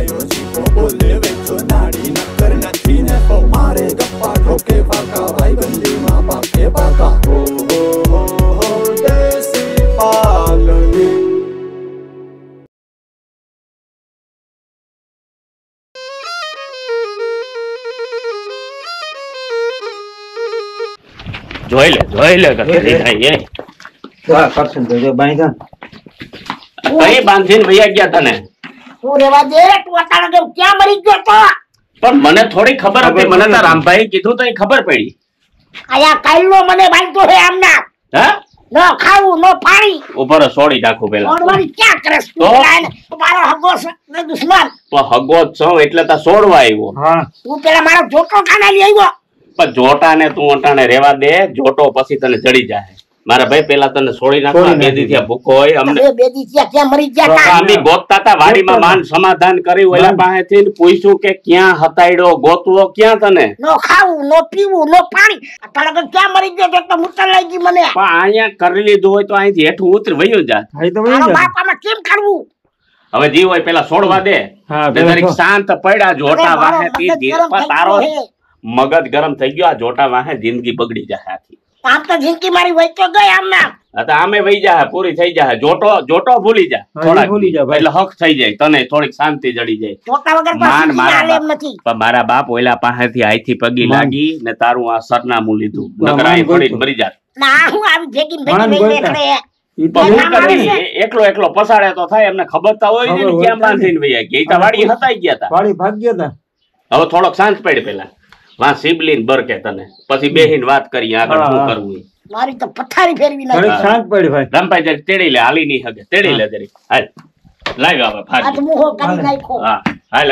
ભાઈઓ જીકો બોલે વેચો નાડી નકર નથી ને તો મારે ગપ્પા ઠોકે પાકા ભાઈ બંદીમાં પાકે પાકા હો દેશી પાલડી જોઈ લે કઈ થાય એ કરશન જો બાંધા કઈ બાંધીને વૈયા ગયા તને તું રેવા દે તું અટાણે કે ક્યાં મરી ગયો તો પણ મને થોડી ખબર હતી મને તો રામભાઈ કીધું તો ખબર પડી આયા કાઈલો મને બાંધતો હે આમના હા નો ખાવું નો પાણી ઉપર છોડી નાખું પેલા ઓડવાડી ક્યાં કરસ તું મારો હગો છે ને દુશ્મન તો હગો છો એટલે તો છોડવા આવ્યો હા તું પેલા મારો જોટો કાના લઈ આવ્યો પણ જોટાને તું અટાણે રેવા દે જોટો પછી તને જડી જાય મારા ભાઈ પેલા તને છોડી નાખવા બે દી થયા ભૂખો હોય અમને બે દી થયા ક્યાં મરી ગયા તા અમે ગોતતા હતા વાડીમાં માન સમાધાન કર્યું ઓલા પાસેથી પૂછ્યું કે ક્યાં હતાડ્યો ગોતવો ક્યાં તને નો ખાવું નો પીવું નો પાણી અટાણે કે ક્યાં મરી ગયો તો મુતર લઈ ગઈ મને પણ અહીંયા કરી લીધું હોય તો અહીંથી હેઠું ઉતરી વયું જા મારો બાપ આમાં કેમ કરવું હવે જીવ હોય પેલા છોડવા દે જરીક શાંત પડ્યા જોટા વાહે તારો મગજ ગરમ થઈ ગયો આ જોટા વાહે જિંદગી બગડી જાય આખી આમ તો જિંદગી મારી વઈ તો ગઈ આમના તો આમે વહી જાય પૂરી થઈ જાય જોટો ભૂલી જા થોડા ભૂલી જાય એટલે હક થઈ જાય તને થોડીક શાંતિ જડી જાય જોટા વગર માન મારા નથી પણ મારા બાપ ઓલા પાસેથી આઈથી પગી લાગી ને તારું આ સરનામું લીધું નકર આઈ થોડી મરી જાત ના હું આવી ભેગી એકલો પસાડે તો થાય એમને ખબર તો હોય ને કેમ બાંધીને વયા ગયા વાડી હતાઈ ગયા હતા વાડી ભાગ ગયા હતા હવે થોડોક શાંત પડ પેલા વાં સિબલીન બરકે તને પછી બેહીને વાત કરી આગળ શું કરવું મારી તો પથારી ફેરવી નાખી શાંત પડી ભાઈ રામભાઈ જરી તેડી લે હાલી નહીં હગે તેડી લે જરી હાલ લાવ આવે ફાડી આજ મુહો કરી નાખ્યો હા હાલ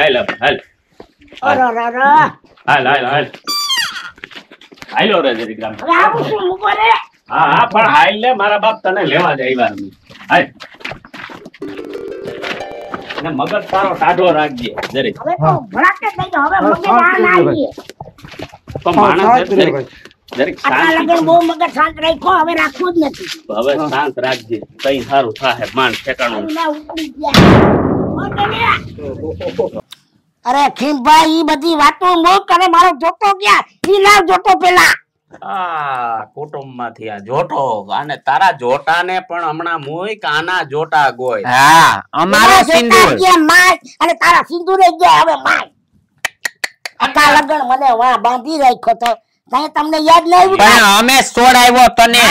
હાલો રે જરી ગ્રામ હવે આવું શું મુકો રે હા પણ હાલ લે મારા બાપ તને લેવા જ આવ્યા હાલ ને મગજ તારો ટાઢો રાખજે જરી હવે તો ભડાકે થઈ ગયો હવે મગજ આ નાઈએ તો માણસ જરીક આટલા લગન બહુ મગજ શાંત રાખ્યો હવે રાખવું જ નથી હવે શાંત રાખજે કઈ સારું થાય માન ઠેકાણું ના ઉપડી ગયા અરે ખીમભાઈ ઈ બધી વાતો નો કરે મારો જોતો ક્યાં ઈ લાવ જોતો પેલા કુટુંબ માંથી આ જોટો અને તારા જોટા ને પણ હમણાં મોય કાના જોટા ગોય હા અમારો સિંદૂર માય અને તારા સિંદૂર ગયા હવે માય આટલા લગન મને વાહ બાંધી રાખ્યો તો કઈ તમને યાદ ન આવ્યું પણ અમે છોડાવ્યો તને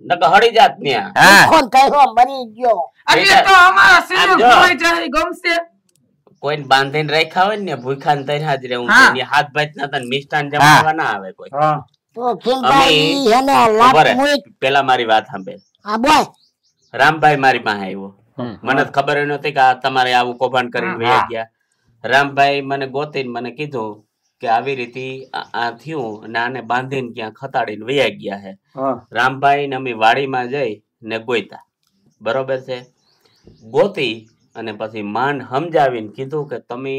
નક હળી જાત ન્યા હા કોણ કહ્યો મરી ગયો એટલે તો અમારા સિંદૂર ખોઈ જાય ગમશે કોઈને બાંધીને રાખ્યા હોય ને ભૂખા ને તૈયાર જ રહેવું છે હાથ ભાત ના તને મિષ્ટાન જમાડવા ના આવે કોઈ તો ખીમભાઈ હેને લાત મુઈ પેલા મારી વાત સાંભળ હા બોલ રામભાઈ મારી પાસે આવ્યો મને ખબર નહોતી કે તમારે આવું કૌભાંડ કરીને વયા ગયા રામભાઈ મને ગોતીને મને કીધું કે આવી રીતે આ થયું અને આને બાંધીને ક્યાં ખતાડીને વયા ગયા હે રામભાઈ ને અમે વાડીમાં જઈ ને ગોઈતા બરોબર છે ગોતી અને પછી માન સમજાવીને કીધું કે તમે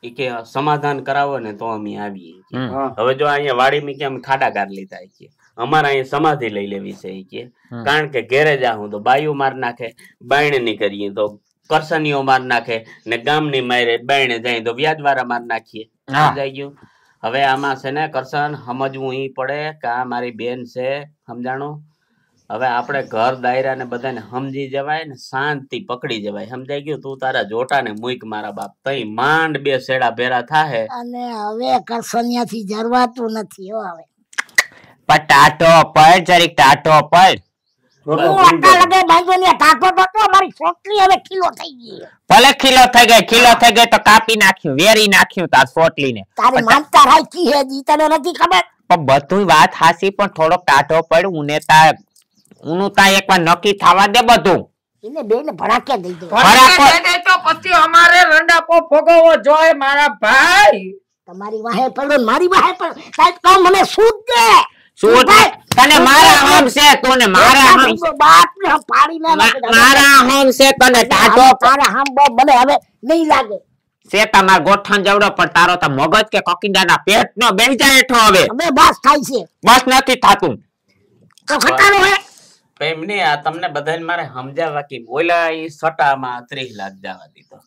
કે સમાધાન કરાવો ને તો અમે આવીએ હવે જો અહીંયા વાડીમાં કે અમે ખાડા ગાર લીધા કે અમારે અહીંયા સમાધિ લઈ લેવી છે કે કારણ કે ઘેરે જાઉં તો બાયું માર નાખે બાયણે ની કરીએ તો કરસનીઓ માર નાખે ને ગામની મારે બાયણે જાય તો વ્યાજવાળા માર નાખીએ સમજાઈ ગયું હવે આમાં છે ને કરસન સમજવું ઈ પડે કે આ મારી બેન છે સમજાણું હવે આપણે ઘર દાયરા ને બધાને સમજી જવાય ને શાંતિ પકડી જવાય સમજાઈ ગયું તું તારા જોટા ને મુઈક મારા બાપ તઈ માંડ બે સેડા ભેરા થાહે અને હવે કરસનિયાથી જરવાતું નથી હો હવે પણ ટાટો પર જરીક ટાટો પર આટલા લગે બાંધવાની ટાટો તો મારી છોકરી હવે ખીલો થઈ ગઈ ભલે ખીલો થઈ ગઈ તો કાપી નાખ્યું વેરી નાખ્યું તાર સોટલી ને તારી માનતા રાખી હે જી તને નથી ખબર પણ બધું વાત હાસી પણ થોડો ટાટો પડ ઉને તા ઉનું તા એકવાર નક્કી થવા દે બધું એને બેને ભડાકે દઈ દો ભડાકે દે તો પછી અમારે રંડાપો ભોગવવો જોઈએ મારા ભાઈ તમારી વાહે પડો મારી વાહે પડો સાહેબ કહો મને સૂટ દે સૂટ તને મારા હમ છે તને મારા હમ બાપ ને પાડી ના મારા હમ છે તને ટાટો તારા હમ મને હવે નહીં લાગે છે તમાર ગોઠણ જવડો પણ તારો તો મગજ કે કકીડાના પેટ નો બેહી જાય હેઠો હવે બસ થાય છે બસ નથી થાતું તો ખટારો હે એમને આ તમને બધાને મારે સમજાવવા કે બોલા ઈ સટામાં 30 લાખ જવા દીધો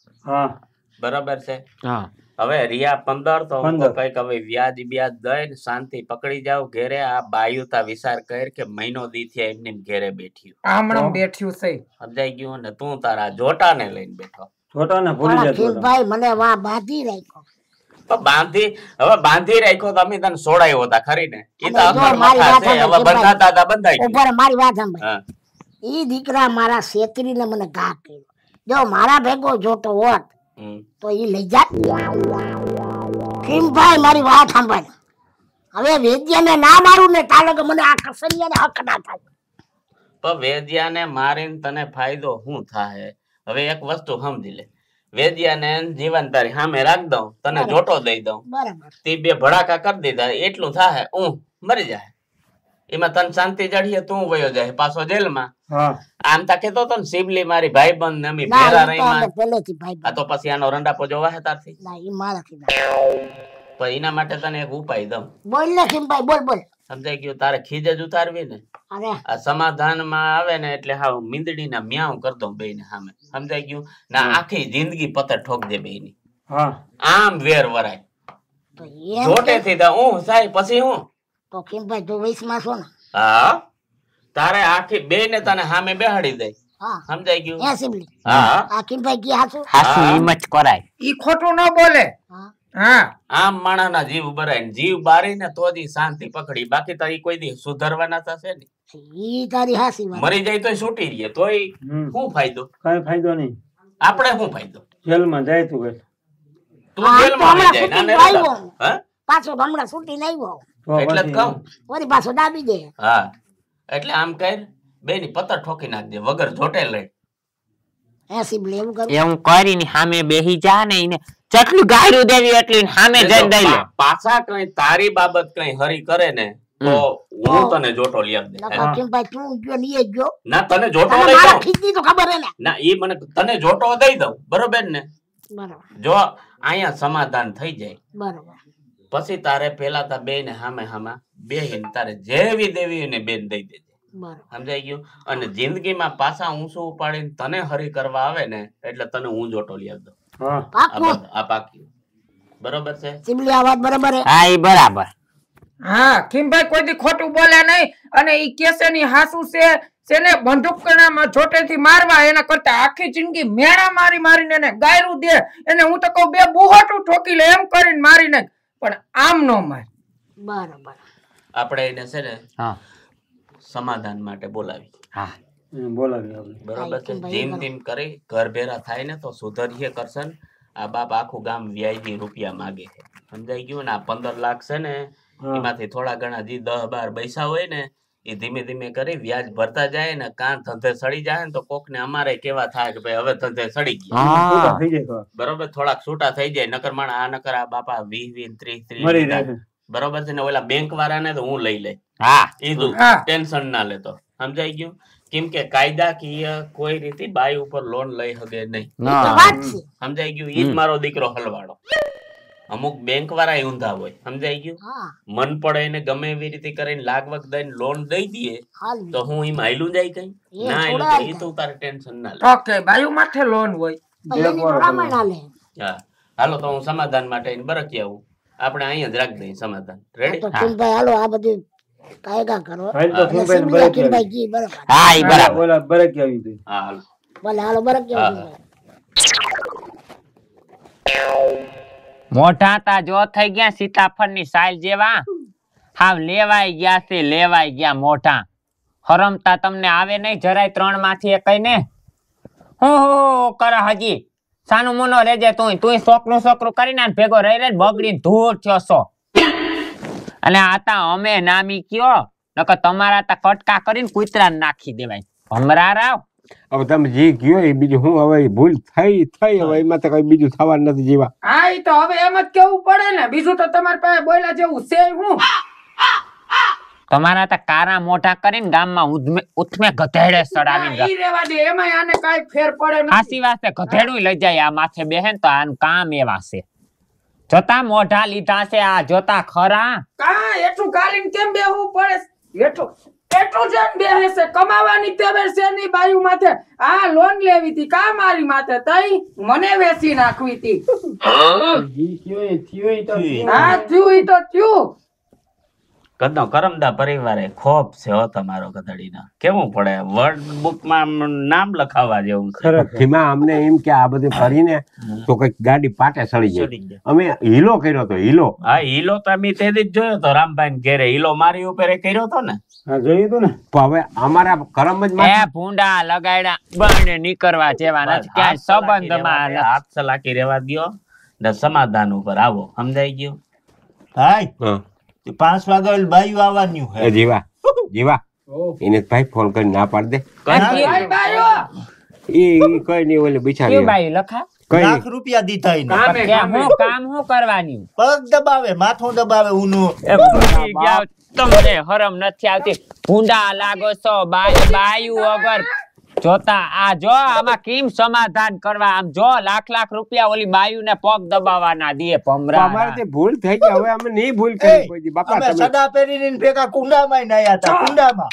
બરોબર છે. હા હવે રિયા 15 તો હું 15. કઈક હવે વ્યાજ બ્યાજ દઈને શાંતિ પકડી જાવ ઘેરે. આ બાયુતા વિચાર કર કે મહિનો દી થયા એમને એમ ઘેરે બેઠ્યું. આમણમ બેઠ્યું છે. સમજાઈ ગયું ને તું તારા જોટાને લઈને બેઠો. છોટાને ભૂલી મારા જતો ખીમભાઈ મને વા બાંધી રાખ્યો. તો બાંધી રાખ્યો તો અમે તને છોડાયો હતા ખરી ને. ઈ તો હવે જો અમર મારી મથા વાત છે, હવે સાંભળ, બંધાતા હતા બંધાઈ ગયું. ઉપર મારી વાત સાંભળ. હા ઈ દીકરા મારા છેતરીને મને ઘા કર્યો. જો મારા ભેગો જોતો હોત હમ. તો ઈ લઈ જાત. ખીમભાઈ મારી વાત સાંભળ. હવે વેદ્યાને ના મારું ને તાલો કે મને આ કસરિયાને હક ના થાય. તો વેદ્યાને મારીને તને ફાયદો શું થાય? હવે એક વસ્તુ સમજી લે, વેદ્યાને જીવન તારી સામે રાખ દઉં, તને જોટો દઈ દઉં, બરાબર. તે બે ભડાકા કરી દીધા, એટલું થાય હું મરી જાય. એમાં તને શાંતિ જડીએ તું વયો જાય પાછો જેલમાં. હા આમ તા કેતો તો ને શિવલી મારી ભાઈબંધ ને અમે ના ભેરા ઈ તો અમે રહીમાં. પહેલેથી ભાઈ આ તો પછી આનો રંડાપો જોવા હે તારથી. ના ઈ મારાથી ના. તો એના માટે તને એક ઉપાય દઉં. બોલ ને ખીમભાઈ બોલ બોલ. સમજાઈ ગયું? તારે ખીજ જ ઉતારવી ને, અરે આ સમાધાનમાં આવે ને એટલે હાવ મીંદડીના મ્યાઉ કરી દઉં બેયને સામે. સમજાઈ ગયું? ના આખી જિંદગી પતર ઠોક દે બેયની. હા આમ વેર વરાય તો એમ જોટેથી તો હું સાહેબ પછી હું. તો ખીમભાઈ તું વયસમાં છો ને? હા તારે આખી બેયને તને સામે બેહાડી દે. હા સમજાઈ ગયું? એ સિમલી હા આ ખીમભાઈ કી હાચું? હાસુ હા. એમ જ કરાય. ઈ ખોટું ન બોલે. હા હા આમ માણાના જીવ બરાય ને જીવ બારીને તો જ ઈ શાંતિ પકડી, બાકી તો ઈ કોઈ દી સુધારવાના થશે ને. ઈ તારી હાસી વાત. મરી જાય તોય છૂટી રહીએ તોય હમ. શું ફાયદો? કઈ ફાયદો નહીં. આપણે શું ફાયદો? જેલમાં જાય તું કઈ તું હા, જેલમાં તો વહી હમણાં જાય છૂટી નાને આવ્યો. હા પાછો હમણાં છૂટીને આવ્યો. તો એટલે જ પછી કહું. વળી પાછો દાબી દે. હા એટલે આમ કર, બેની પત્તર ઠોકી નાખજે વગર જોટે લઈ. એ સિમલી એવું કરું. એવું કરીને સામે બેહી જા ને એને જેટલું ગાયરું દેવી એટલી સામે જઈને દઈ લે. પાછા કઈ તારી બાબત કઈ હરી કરે ને તો હું તને જોટો લઈ આપ દે. નકર ખીમભાઈ તું ગયો ને ઈ ગયો. ના તને જોટો તને લઈ મારા દઉં. ખીચડી તો ખબર હે ને? ના ઈ મને તને જોટો દઈ દઉં, બરોબર ને? બરાબર જો અહીંયા સમાધાન થઈ જાય બરાબર. પછી તારે પેલા તા બે ને સામે સામા બેહીને તારે જેવી દેવી ને બેન દઈ દેજે. બરાબર. સમજાઈ ગયું? અને જિંદગીમાં પાછા ઊંચું ઉપાડીને તને હરી કરવા આવે ને એટલે તને હું જોટો લઈ આપી દઉં. હા આ પાક્કું? બસ, આ પાક્યું. બરોબર છે? સિમલી આ વાત બરાબર હે? હા ઈ બરાબર. હા ખીમભાઈ કોઈ દી ખોટું બોલે નહીં. અને ઈ કેસે ની હાસુ છે તેને બંદૂકનામાં જોટેથી મારવા એના કરતા આખી જિંદગી મેણા મારી મારીને એને ગાયરું દે. એને હું તો કહું બે બુહોટું ઠોકી લે એમ કરીને મારીને, પણ આમ નો માર. બરાબર. આપણે એને છે ને હા સમાધાન માટે બોલાવી. હા બોલાવી આપણે. બરોબર છે? ભાઈ, જેમ તેમ કરી ઘર ભેરા થાય ને તો સુધરીએ કરશે ને. આ બાપ આખું ગામ વ્યાજની રૂપિયા માગે છે. સમજાઈ ગયું ને? આ 15 લાખ છે ને હા. એમાંથી થોડા ઘણા જે 10-12 પૈસા હોય ને એ ધીમે ધીમે કરી વ્યાજ ભરતા જાય ને કાં ધંધે સડી જાય ને તો કોક ને અમારે કેવા થાય કે ભાઈ હવે ધંધે સડી ગયા. છૂટા હા થઈ જાય તો બરોબર? થોડાક છૂટા થઈ જાય. નકર માણા આ નકર આ બાપા 20-30 મરી જાય. બરોબર છે ને? ઓલા બેંક વાળાને તો હું લઈ લે હા ઈધું હા. ટેન્શન ના લેતો. સમજાઈ ગયું? કેમ કે કાયદાકીય કોઈ રીતે બાઈ ઉપર લોન લઈ શકે નહીં. તો ના વાત છે. સમજાઈ ગયું? ઈ જ મારો દીકરો હલવાડો. અમુક બેંક વાળા ઊંધા હોય. સમજાઈ ગયું? હા મન પડે એને ગમે એવી રીતે કરીને લાગવગ દઈને લોન દઈ દઈએ હાલ તો હું એમ હાયલું જાય કઈ એ ના હાયલું છોડાય તો ઈ તો તારે ટેન્શન ના લે. ઓકે બાયુ માથે લોન હોય. એની તો રામાયણ હાલે. હા હાલો તો હું સમાધાન માટે એને બરકી આવું. આપણે અહીંયા જ રાખી દઈએ સમાધાન. રેડી? તો ખીમભાઈ હાલો આ બધું કાયદા કરો. ફાઇલ તો અને ખીમભાઈને સિમલી આ બરકી ખીમભાઈ આવી. જી બરાબર. હા ઈ બરાબર. ઓલા બરકી આવી ગઈ. હા હાલો. ભલે હાલો બરાબર હા. કેવું. મોઢા તા જો થઈ ગયા સીતાફળની સાલ જેવા. હાવ લેવાઈ ગયા છે લેવાઈ ગયા મોઢા. હરમતા તમને આવે નહીં જરાય 3 માંથી એકય ને. હો કરે હજી સાનું મુનો રેજે તું છોકરું કરીને ભેગો રહી રે બગડીને ધૂળ થયો છો. અને આ તા અમે નામી કયો નકર તમારા તા કટકા કરીને કૂતરાને નાખી દેવાય. ભમરા રાવ હવે તમે જે કયો એ બીજું હું હવે ભૂલ થઈ હવે એમાં તો કઈ બીજું થવાનું નથી જીવા. હા ઈ તો હવે એમ જ કેવું પડે ને. બીજું તો તમારી પાસે બોલ્યા જેવું છે હું. તમારા તા કારા મોઢા કરીને ગામમાં ઉથમે ગધેડે ચડાવીને ઈ રેવા દે એમાંય આને કાઈ ફેર પડે નહીં. ખાસી વાસ્તે ગધેડું લઈ જાય આ માથે બેહેન તો આનું કામ એવા છે. જોતા મોઢા લીધા છે આ જોતા ખરા. કા એટલું ગાલીને કેમ બેહવું પડે? એટલું એટલું જ બેહે છે કમાવાની તેવર છે ની બાયુ માથે આ લોન લેવી હતી કા મારી માથે તઈ મને વેચી નાખવી હતી જી કયો એ થયો એ તો થયો. હા થયું ઈ તો થયું કદનો કરમદા પરિવારે ખોફ છે હો તમારો ગધડીના કેવું પડે વર્ડ બુકમાં નામ લખાવવા જેવું છે ખરેખર. ધીમા અમને એમ કે આ બધું કરીને તો કઈક ગાડી પાટે સડી જાય અમે હીલો કર્યો તો હીલો હા હીલો તો અમે તે દી જ જોયો તો રામભાઈ ઘેરે હીલો મારી ઉપર એ કર્યો તો ને હા જોયું તું ને. પણ હવે અમારા કરમ જ એ ભૂંડા લગાડ્યા બને નીકળવા જેવા નથી ક્યાંય સંબંધમાં હાથ સલાકી રહેવા દ્યો ને સમાધાન ઉપર આવો સમજાઈ ગયું હાય હા. 5 વાગે બાયું આવવાનું એ જીવા જીવા એને ભાઈ ફોન કરી ના પાડ દે ભાઈ બાયો એ કઈ નહીં ઓલે બિચારી કયું બાઈ લખા કઈ લાખ રૂપિયા દીધા એને કામે કે કામે હું કામ હું કરવાની પગ દબાવે માથું દબાવે ઊનું એ ભૂલી ગયા તમને હરમ નથી આવતી ભૂંડા લાગો છો બાયું વગર જોતા આ જો આમાં કેમ સમાધાન કરવા આમ જો લાખ રૂપિયા ઓલી બાયું ને પગ દબાવવાના દે ભમરા અમારે ભૂલ થઈ ગઈ હવે અમે નહીં ભૂલ કરી કોઈ દી. બાપા અમે તમે સદા પહેરીને ભેગા કુંડામાં નાયા હતા કુંડામાં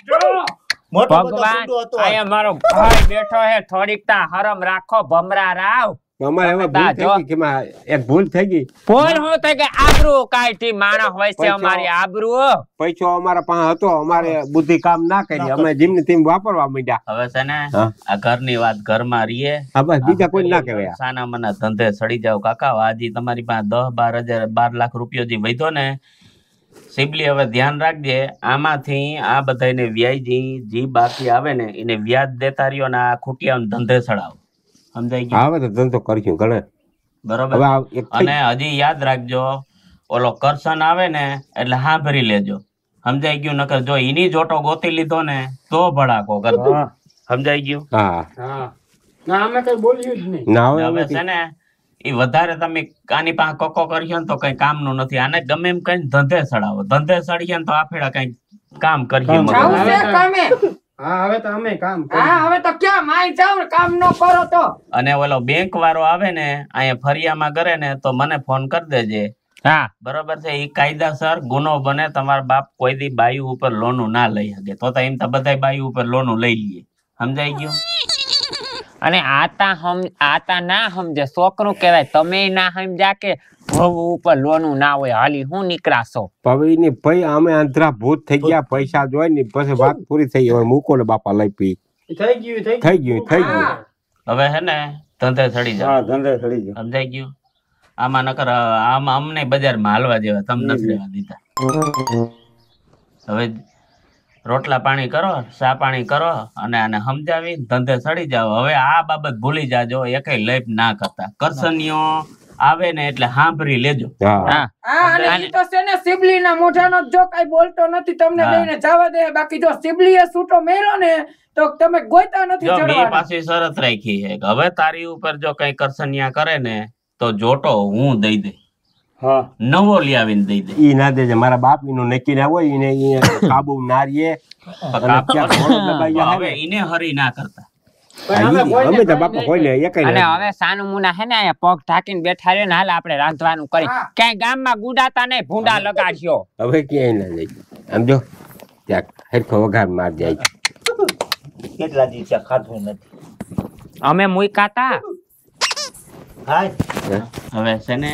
મોટો બધો ભગવાન કુંડો હતો અહીંયા મારો ભાઈ બેઠો હે થોડીક તા હરમ રાખો ભમરા રાવ અમારે હવે ભૂલ થઈ ગઈ કે એમાં એક ભૂલ થઈ ગઈ ફોન હું થાય કે આબરૂ કાઢી માણસ હોય છે અમારી આબરૂ પૈસો અમારા પાસે હતો અમારે બુદ્ધિ કામ ના કરી અમે જેમની તેમ વાપરવા માંડ્યા હવે છે ને હા. આ ઘરની વાત ઘરમાં રહીએ હા બસ બીજા કોઈ ના કહેવાય સાના મના ધંધે સડી જાવ કાકા આજી તમારી પાસે 10-12 લાખ રૂપિયો જે વધ્યો ને સિમ્પલી હવે ધ્યાન રાખજે આમાંથી આ બધાને વ્યાજ જે બાકી આવે ને એને વ્યાજ દેતા રહ્યો ને આ ખૂટિયાનો ધંધે સડાવ સમજાઈ ગયું હવે તો ધંધો કર્યું ગણે બરોબર હવે આ એક થઈ- અને હજી યાદ રાખજો ઓલો કરશન આવે ને એટલે હા ભરી લેજો સમજાઈ ગયું નકર જો એની જોટો ગોતી લીધો ને તો ભડાકો કરજો હા. સમજાઈ ગયું હા હા ના અમે કઈ બોલ્યું જ નહીં. ના હવે હવે અમે છે ને એ વધારે તમે આની પાસે કોકો કર્યો ને તો કઈ કામનું નથી આને ગમે એમ કઈ ધંધે સડાવો ધંધે સડીએ ને તો આપેડા કઈ કામ કરીએ કામ મગજ. જાવું છે કામે હા હવે તો અમે કામ કરીએ. હા હવે તો ક્યાં માય જાવ ને કામ ન કરો તો અને ઓલો બેંક વાળો આવે ને અહીંયા ફરિયામાં કરે ને તો મને ફોન કરી દેજે હા બરોબર છે એ કાયદાસર ગુનો બને તમારા બાપ કોઈ દી બાયુ ઉપર લોનું ના લઈ શકે તો એમ તો બધા બાયુ ઉપર લોનું લઈ લઈએ સમજાઈ ગયું અને આતા ના સમજે છોકરું કહેવાય તમે ના સમજ્યા કે વહુ ઉપર લોનું ના હોય હાલી હું નીકળાશો પવીની ભાઈ અમે અંધરા ભૂત થઈ ગયા પૈસા જોઈ ને પછી વાત પૂરી થઈ હવે મૂકો ને બાપા લઈ પી થઈ ગયું થઈ ગયું હવે હે ને ધંધે સડી જાવ હા ધંધે ચડી ગયો. સમજાઈ ગયું આમાં નકર આમાં અમને બજારમાં હાલવા જેવા તમને નથી રહેવા દીધા હવે રોટલા પાણી કરો ચા પાણી કરો અને આને સમજાવી ધંધે સડી જાવ હવે આ બાબત ભૂલી જાજો એકેય લેપ ના કરતા કરસનીઓ આવે ને એટલે સાંભળી લેજો હા હા હા અને ઈ તો છે ને સિબલી ના મોઢાનો જો કઈ બોલતો નથી તમને હા. લઈને જવા દે બાકી જો સિબલી એ સૂટો મેળો ને તો તમે ગોઈતા નથી જો મેં ચડવાના પાછી શરત રાખી છે કે હવે તારી ઉપર જો કઈ કરસનિયા કરે ને તો જોટો હું દઈ દે હા નવો લઈ આવીને દઈ દે ઈ ના દેજે મારા બાપ નું નક્કી ના હોય એને ઈ કાબુ ના રીએ અને ક્યાં ઘોડો દબાઈ જાય હવે ને. ઈને હરી ના કરતા અમે તો બાપા કોઈ ને એક અને હવે સાનું મુના હે ને અહીંયા પગ ઢાંકીને બેઠા રહ્યો ને હાલ આપણે રાંધવાનું કરી હા. ક્યાંય ગામમાં ગુડાતા નહીં ભૂંડા લગાડ્યો હવે ક્યાંય ના જાય આમ જો ત્યાં હરખો વઘાર માર જાય કેટલા દિવસે ખાધું નથી અમે મુઈકાતા હાય હવે છે ને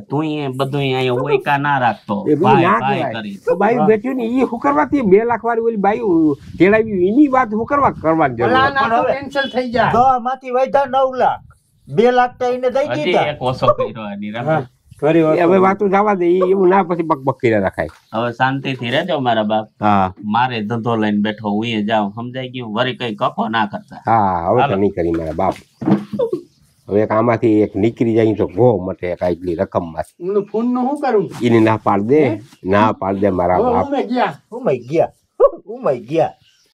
તું એ બધું અહીંયા ઓયકા ના રાખતો એ બધું ભાઈ ના ભાઈ કહેવાય. કરી તો બાયું બેઠ્યું ને ઈ હું કરવાથી 2 લાખ વાળી ઓલી બાયું તેડાવી એની વાત હું કરવાની જરૂર ભલા હતી. ના તો કેન્સલ થઈ જાય. તો આમાંથી વધ્યા 9 લાખ 2 લાખ તો એને દઈ હજી દીધા એક ઓછો કર્યો આની હા રમત. ફરી એ હવે વાતો જવા દે ઈ એવું ના પછી બકબક કર્યા રખાય હવે શાંતિથી રહેજો મારા બાપ હા મારે ધંધો લઈને બેઠો હું એ જાઉં સમજાઈ ગયું વરી કઈ કપો ના કરતા હા હવે તો નહીં કરી મારા બાપ હવે એક આમાંથી એક નીકળી જાય તો ગો મટે એક આટલી રકમ માંથી હું ફોન નું શું કરું એને ના પાડ દે મારા બાપ અમે ગયા ઉમય ગયા